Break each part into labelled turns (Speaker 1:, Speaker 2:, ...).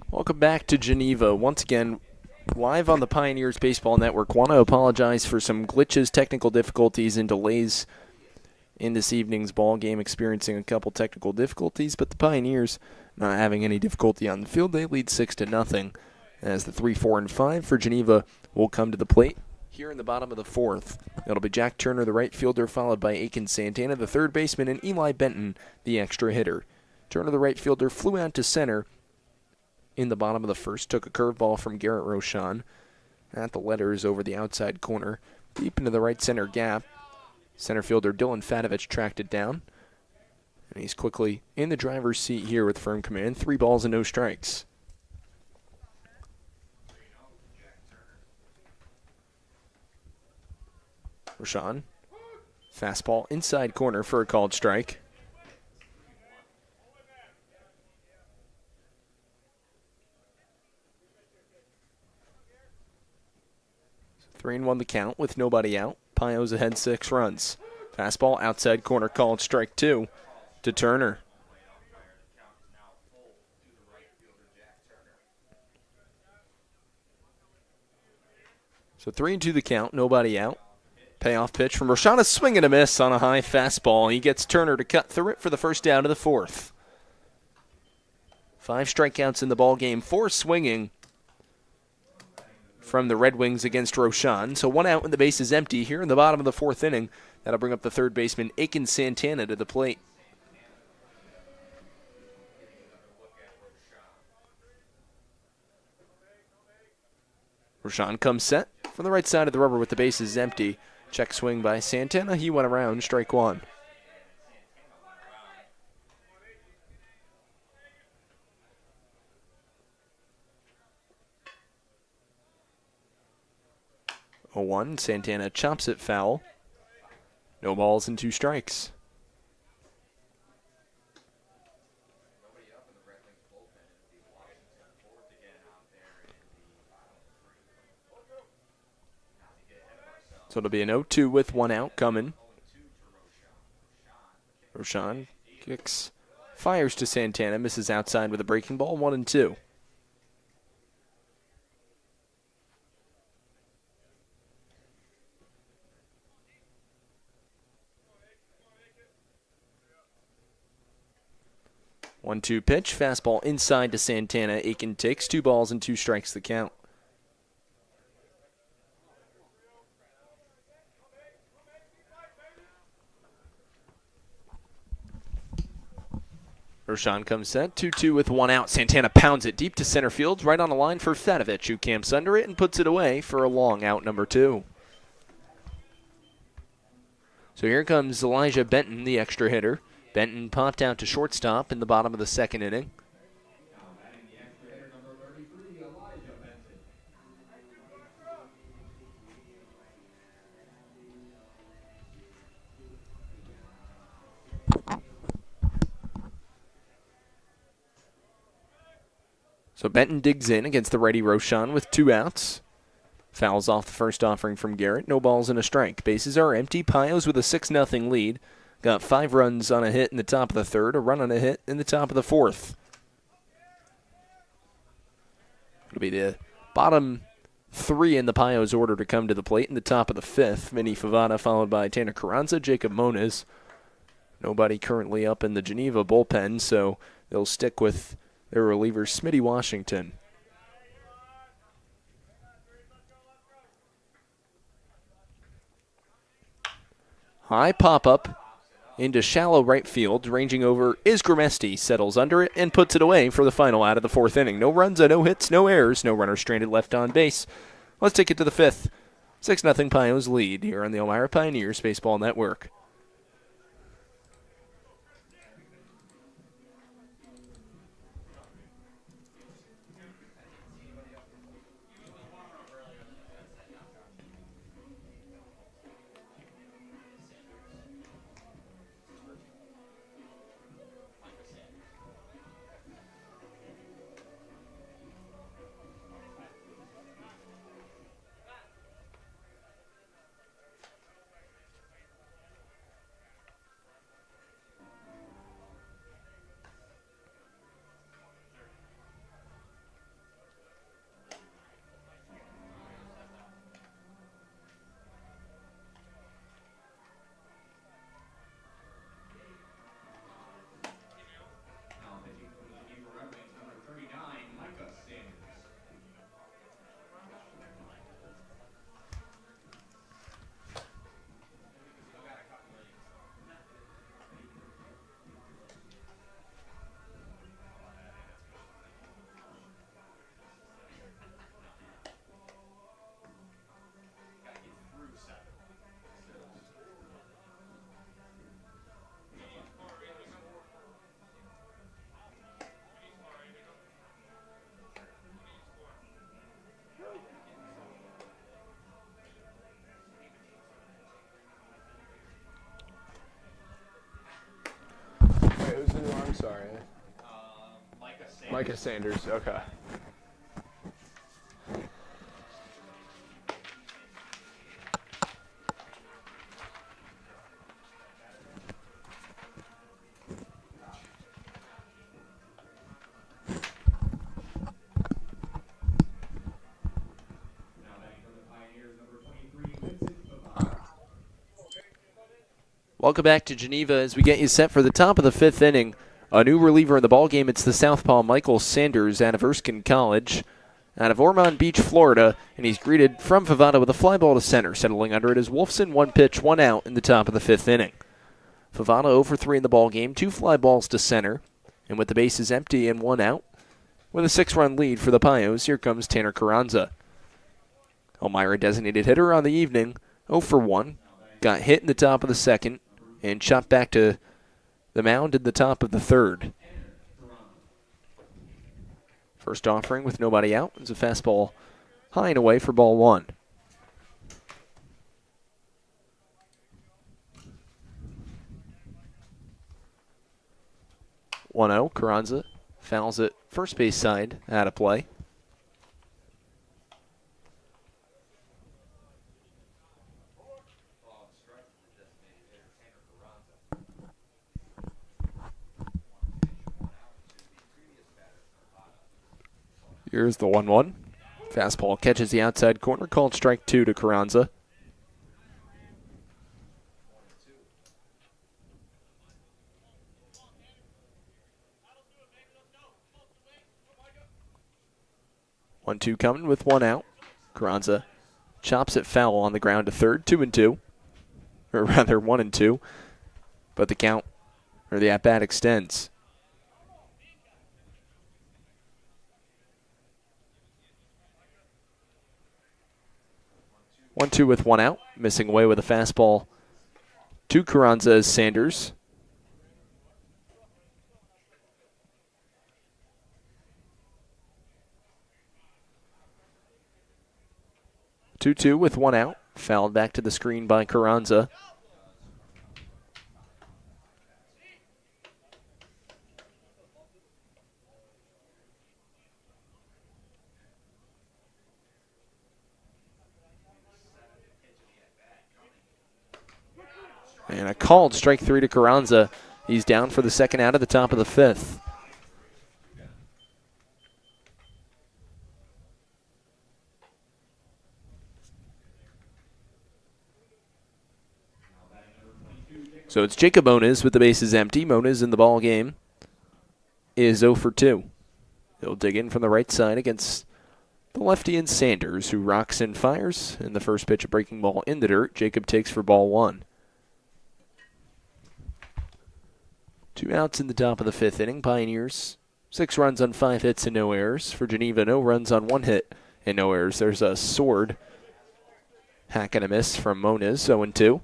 Speaker 1: Welcome back to Geneva. Once again, live on the Pioneers Baseball Network. Want to apologize for some glitches, technical difficulties, and delays in this evening's ball game, experiencing a couple technical difficulties, but the Pioneers not having any difficulty on the field. They lead 6-0 as the 3, 4, and 5 for Geneva will come to the plate here in the bottom of the fourth. It'll be Jack Turner, the right fielder, followed by Aiken Santana, the third baseman, and Eli Benton, the extra hitter. Turner, the right fielder, flew out to center in the bottom of the first, took a curveball from Garrett Rochon at the letters over the outside corner, deep into the right center gap. Center fielder Dylan Fatovich tracked it down, and he's quickly in the driver's seat here with firm command. 3 balls and no strikes. Rochon, fastball inside corner for a called strike. 3-1 the count with nobody out. Pio's ahead 6 runs. Fastball outside corner called strike 2 to Turner. So 3-2 the count, nobody out. Payoff pitch from Rochon, a swing and a miss on a high fastball. He gets Turner to cut through it for the first out of the fourth. 5 strikeouts in the ball game, 4 swinging from the Red Wings against Rochon. So 1 out when the base is empty here in the bottom of the fourth inning. That'll bring up the third baseman, Aiken Santana, to the plate. Rochon comes set from the right side of the rubber with the bases empty. Check swing by Santana. He went around, strike 1. A 1. Santana chops it foul. No balls and 2 strikes. So it'll be an 0-2 with 1 out coming. Rochon kicks, fires to Santana, misses outside with a breaking ball, 1-2. One-two pitch, fastball inside to Santana. Aiken takes 2 balls and 2 strikes the count. Rochon comes set, 2-2 with 1 out. Santana pounds it deep to center field, right on the line for Fatovich, who camps under it and puts it away for a long out number 2. So here comes Elijah Benton, the extra hitter. Benton popped out to shortstop in the bottom of the second inning. So Benton digs in against the righty Rochon with 2 outs. Fouls off the first offering from Garrett. No balls and a strike. Bases are empty. Pios with a 6-0 lead. Got 5 runs on a hit in the top of the third, a run on a hit in the top of the fourth. It'll be the bottom 3 in the Pios order to come to the plate in the top of the fifth. Vinny Favada followed by Tanner Carranza, Jacob Moniz. Nobody currently up in the Geneva bullpen, so they'll stick with their reliever, Smitty Washington. High pop-up into shallow right field. Ranging over is Grimesti. Settles under it and puts it away for the final out of the fourth inning. No runs, no hits, no errors, no runner stranded left on base. Let's take it to the fifth. 6-0 Pios lead here on the Elmira Pioneers Baseball Network. Micah Sanders, okay. Welcome back to Geneva as we get you set for the top of the fifth inning. A new reliever in the ballgame. It's the southpaw Michael Sanders out of Erskine College, out of Ormond Beach, Florida, and he's greeted from Favada with a fly ball to center. Settling under it is Wolfson, 1 pitch, 1 out in the top of the fifth inning. Favada 0 for 3 in the ballgame, 2 fly balls to center, and with the bases empty and 1 out, with a 6-run lead for the Pios, here comes Tanner Carranza. Elmira designated hitter on the evening, 0 for 1, got hit in the top of the second, and shot back to the mound in the top of the third. First offering with nobody out is a fastball high and away for ball 1. (1-0). Carranza fouls it first base side out of play. Here's the 1-1. Fastball catches the outside corner, called strike 2 to Carranza. One-two coming with 1 out. Carranza chops it foul on the ground to third, 2-2. Or rather 1-2. But the count, or the at-bat extends. 1-2 with 1 out. Missing away with a fastball to Carranza as Sanders. Two with 1 out. Fouled back to the screen by Carranza. And a called strike 3 to Carranza. He's down for the second out of the top of the fifth. So it's Jacob Moniz with the bases empty. Moniz in the ball game is 0 for 2. He'll dig in from the right side against the lefty and Sanders, who rocks and fires. And the first pitch, a breaking ball in the dirt. Jacob takes for ball 1. 2 outs in the top of the fifth inning. Pioneers, 6 runs on 5 hits and no errors. For Geneva, no runs on 1 hit and no errors. There's a sword. Hack and a miss from Moniz, 0-2.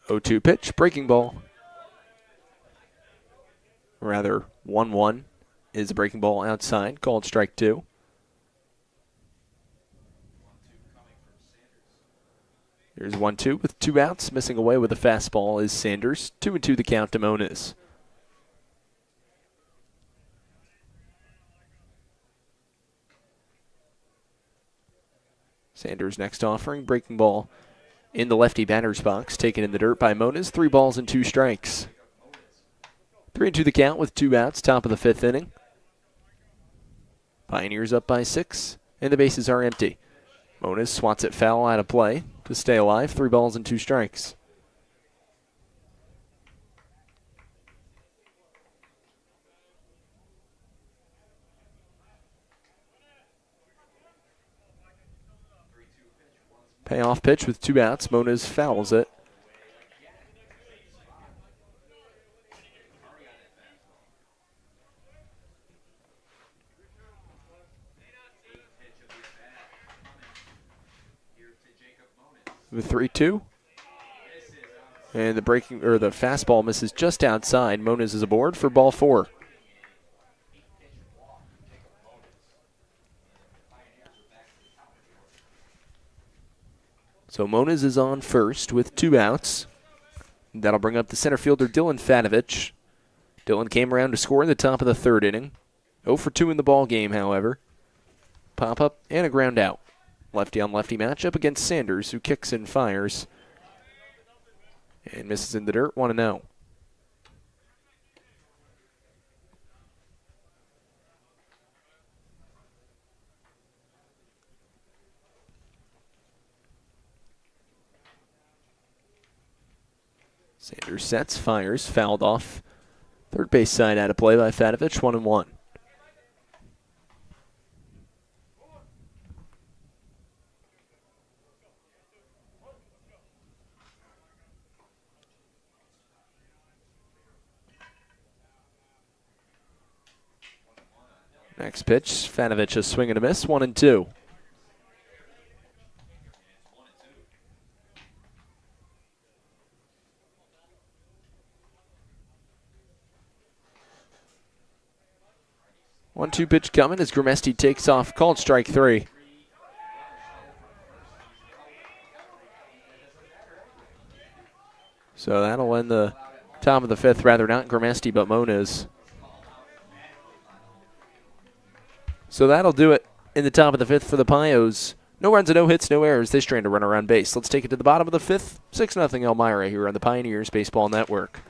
Speaker 1: (0-2) pitch, breaking ball. Rather, 1-1 is a breaking ball outside, called strike 2. Here's 1-2 with 2 outs. Missing away with a fastball is Sanders. 2-2 the count to Moniz. Sanders next offering. Breaking ball in the lefty batter's box. Taken in the dirt by Moniz. 3 balls and 2 strikes. 3-2 the count with 2 outs. Top of the fifth inning. Pioneers up by 6, and the bases are empty. Moniz swats it foul out of play to stay alive. 3 balls and 2 strikes. Payoff pitch with 2 outs. Moniz fouls it. With 3-2. And the the fastball misses just outside. Moniz is aboard for ball 4. So Moniz is on first with 2 outs. That'll bring up the center fielder, Dylan Fatovich. Dylan came around to score in the top of the 3rd inning. 0 for 2 in the ball game, however. Pop-up and a ground out. Lefty-on-lefty matchup against Sanders, who kicks and fires. And misses in the dirt, 1-0. Sanders sets, fires, fouled off. Third base side out of play by Fatovich, 1-1. Next pitch, Fatovich a swing and a miss, 1-2. One-two pitch coming as Grimesti takes off, called strike 3. So that'll end the top of the 5th, rather not Grimesti but Moniz. So that'll do it in the top of the 5th for the Pios. No runs and no hits, no errors. They strand a run around base. Let's take it to the bottom of the 5th. 6-0 Elmira here on the Pioneers Baseball Network.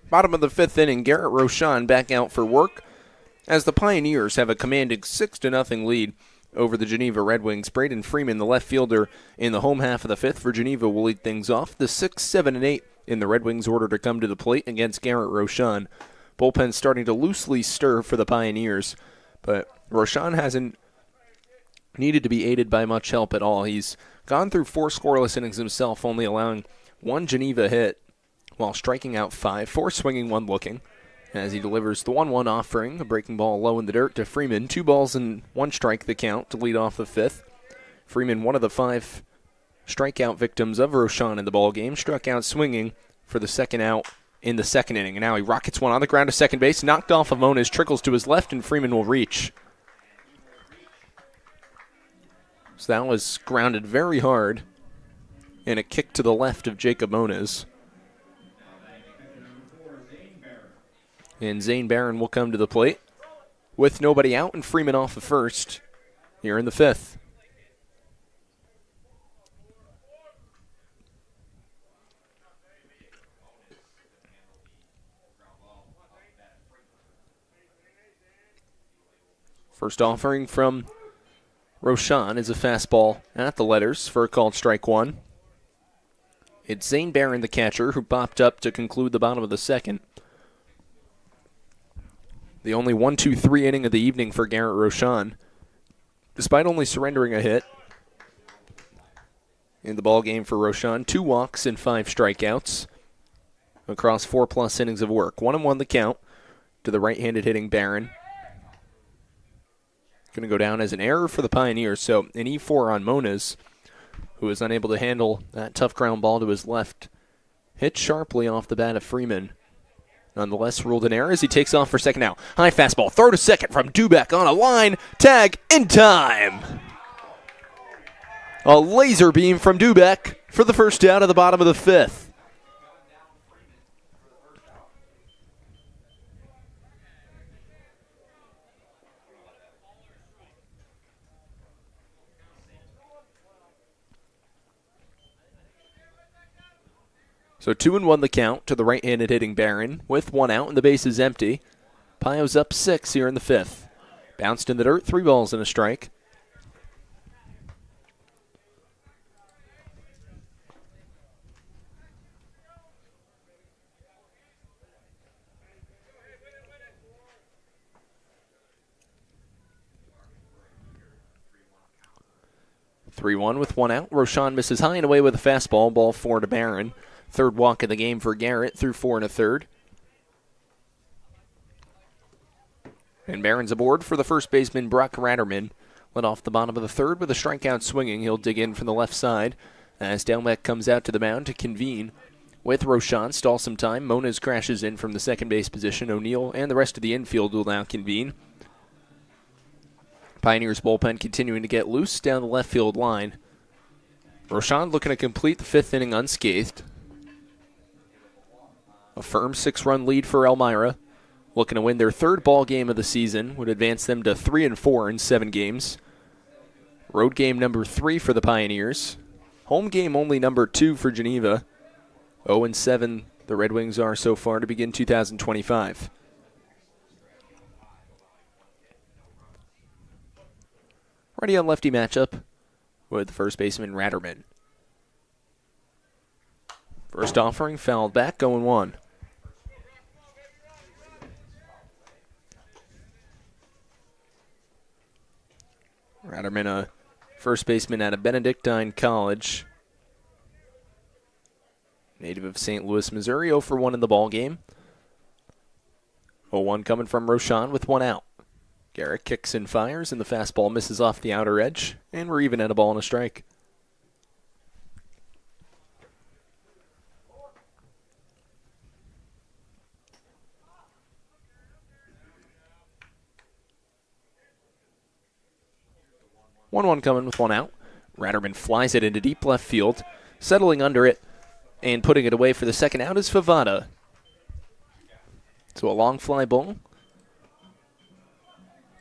Speaker 1: Bottom of the 5th inning, Garrett Rochon back out for work as the Pioneers have a commanding 6-0 lead over the Geneva Red Wings. Braden Freeman, the left fielder, in the home half of the 5th for Geneva will lead things off. The 6, 7, and 8 in the Red Wings order to come to the plate against Garrett Rochon. Bullpen starting to loosely stir for the Pioneers, but Rochon hasn't needed to be aided by much help at all. He's gone through 4 scoreless innings himself, only allowing 1 Geneva hit, while striking out 5, 4 swinging, 1 looking, as he delivers the 1-1 offering, a breaking ball low in the dirt to Freeman. 2 balls and 1 strike the count to lead off the 5th. Freeman, one of the 5 strikeout victims of Rochon in the ball game, struck out swinging for the 2nd out in the 2nd inning. And now he rockets one on the ground to second base, knocked off of Moniz, trickles to his left, and Freeman will reach. So that was grounded very hard, and a kick to the left of Jacob Moniz. And Zane Barron will come to the plate with nobody out and Freeman off of first here in the 5th. First offering from Rochon is a fastball at the letters for a called strike 1. It's Zane Barron, the catcher, who popped up to conclude the bottom of the 2nd. The only 1-2-3 inning of the evening for Garrett Rochon. Despite only surrendering a hit in the ball game for Roshan. 2 walks and 5 strikeouts across 4+ innings of work. 1-1 the count to the right-handed hitting Barron. Going to go down as an error for the Pioneers. So an E4 on Moniz, who was unable to handle that tough ground ball to his left. Hit sharply off the bat of Freeman. Nonetheless, ruled an error as he takes off for second now. High fastball, throw to second from Dubek on a line. Tag in time. A laser beam from Dubek for the first out of the bottom of the 5th. So 2-1 the count to the right-handed hitting Barron with 1 out and the base is empty. Pio's up 6 here in the 5th. Bounced in the dirt, 3 balls and a strike. (3-1) with 1 out. Roshan misses high and away with a fastball. Ball 4 to Barron. 3rd walk of the game for Garrett through 4 1/3. And Barron's aboard for the first baseman, Brock Ratterman. Led off the bottom of the 3rd with a strikeout swinging. He'll dig in from the left side as Delmeck comes out to the mound to convene with Roshan. Stall some time. Moniz crashes in from the second base position. O'Neill and the rest of the infield will now convene. Pioneers bullpen continuing to get loose down the left field line. Roshan looking to complete the 5th inning unscathed. A firm 6-run lead for Elmira. Looking to win their 3rd ball game of the season. Would advance them to 3-4 in 7 games. Road game number 3 for the Pioneers. Home game only number 2 for Geneva. 0-7 the Red Wings are so far to begin 2025. Ready on lefty matchup with first baseman Ratterman. First offering fouled back, 0-1. Ratterman, a first baseman out of Benedictine College. Native of St. Louis, Missouri, 0 for 1 in the ball game. 0-1 coming from Roshan with 1 out. Garrett kicks and fires, and the fastball misses off the outer edge, and we're even at a ball and a strike. (1-1) coming with 1 out. Ratterman flies it into deep left field. Settling under it and putting it away for the second out is Favada. So a long fly ball.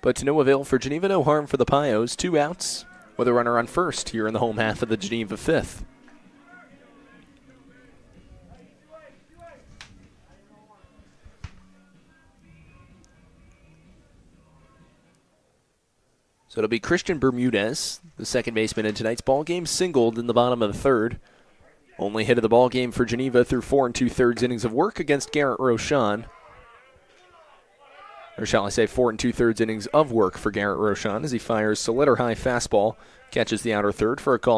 Speaker 1: But to no avail for Geneva, no harm for the Pios. 2 outs with a runner on first here in the home half of the Geneva 5th. So it'll be Christian Bermudez, the second baseman in tonight's ball game, singled in the bottom of the 3rd. Only hit of the ball game for Geneva through 4 2/3 innings of work against Garrett Roshan. Or shall I say 4 2/3 innings of work for Garrett Roshan as he fires Soliter high fastball, catches the outer third for a called